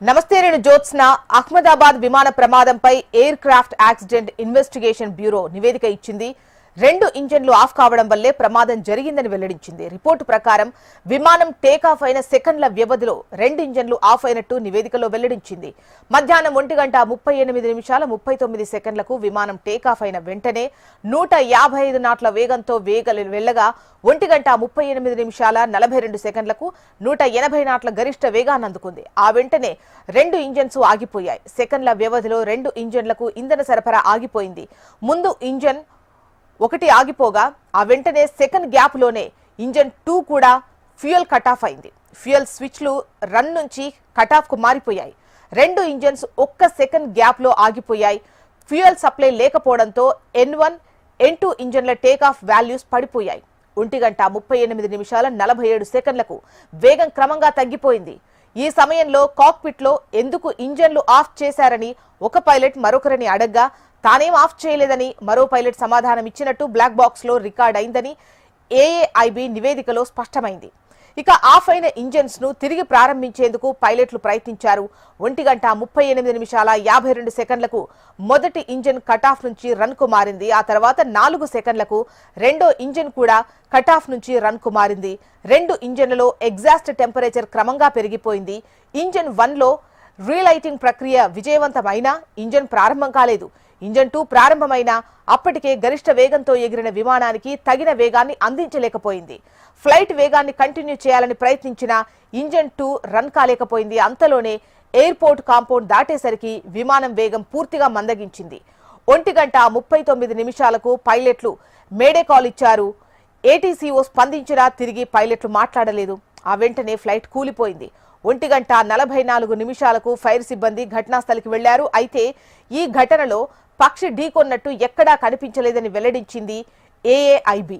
నమస్తే నేను జ్యోత్స్న. అహ్మదాబాద్ విమాన ప్రమాదంపై aircraft accident investigation bureau నివేదిక ఇచ్చింది. 2 ఇంజన్లు ఆఫ్ కావడం వల్లే ప్రమాదం జరిగిందని వెల్లడించింది. రిపోర్టు ప్రకారం విమానం టేకాఫ్ అయిన సెకండ్ల వ్యవధిలో 2 ఇంజన్లు ఆఫ్ అయినట్టు నివేదికలో వెల్లడించింది. మధ్యాహ్నం 1:38:39 విమానం టేకాఫ్ అయిన వెంటనే 155 నాట్ల వేగంతో వెళ్లగా 1:38:42 180 నాట్ల గరిష్ట వేగాన్ని అందుకుంది. ఆ వెంటనే 2 ఇంజన్స్ ఆగిపోయాయి. సెకండ్ల వ్యవధిలో 2 ఇంజన్లకు ఇంధన సరఫరా ఆగిపోయింది. ముందు ఇంజన్ 1 ఆగిపోగా ఆ వెంటనే సెకండ్ గ్యాప్ లోనే ఇంజన్ 2 కూడా ఫ్యూయల్ కట్ ఆఫ్ అయింది. ఫ్యూయల్ స్విచ్లు రన్ నుంచి కట్ ఆఫ్ కు మారిపోయాయి. 2 ఇంజన్స్ 1 సెకండ్ గ్యాప్ లో ఆగిపోయాయి. ఫ్యూయల్ సప్లై లేకపోవడంతో N1, N2 ఇంజన్ల take off values పడిపోయాయి. 1:38:47 వేగం క్రమంగా తగ్గిపోయింది. ఈ సమయంలో కాక్పిట్ లో ఎందుకు ఇంజన్లు ఆఫ్ చేశారని ఒక పైలట్ మరొకరిని అడగ్గా తానేం ఆఫ్ చేయలేదని మరో పైలట్ సమాధానం ఇచ్చినట్టు బ్లాక్ బాక్స్ లో రికార్డ్ అయిందని ఏఏఐబి నివేదికలో స్పష్టమైంది. ఇక ఆఫ్ అయిన ఇంజన్స్ ను తిరిగి ప్రారంభించేందుకు పైలట్లు ప్రయత్నించారు. 1:30:52 మొదటి ఇంజన్ కటాఫ్ నుంచి రన్ కు మారింది. ఆ తర్వాత 4 సెకండ్లకు రెండో ఇంజన్ కూడా కటాఫ్ నుంచి రన్ కు మారింది. 2 ఇంజన్లలో ఎగ్జాస్ట్ టెంపరేచర్ క్రమంగా పెరిగిపోయింది. ఇంజన్ 1 లో రీలైటింగ్ ప్రక్రియ విజయవంతమైనా ఇంజన్ ప్రారంభం కాలేదు. ఇంజన్ 2 ప్రారంభమైనా అప్పటికే గరిష్ట వేగంతో ఎగిరిన విమానానికి తగిన వేగాన్ని అందించలేకపోయింది. ఫ్లైట్ వేగాన్ని కంటిన్యూ చేయాలని ప్రయత్నించిన ఇంజన్ 2 రన్ కాలేకపోయింది. అంతలోనే ఎయిర్పోర్ట్ కాంపౌండ్ దాటేసరికి విమానం వేగం పూర్తిగా మందగించింది. 1:39 పైలట్లు మేడే కాల్ ఇచ్చారు. ఏటీసీఓ స్పందించినా తిరిగి పైలట్లు మాట్లాడలేదు. ఆ వెంటనే ఫ్లైట్ కూలిపోయింది. 1:44 ఫైర్ సిబ్బంది ఘటనాస్థలికి వెళ్లారు. అయితే ఈ ఘటనలో పక్షి ఢీకొన్నట్టు ఎక్కడా కనిపించలేదని వెల్లడించింది ఏఏఐబి.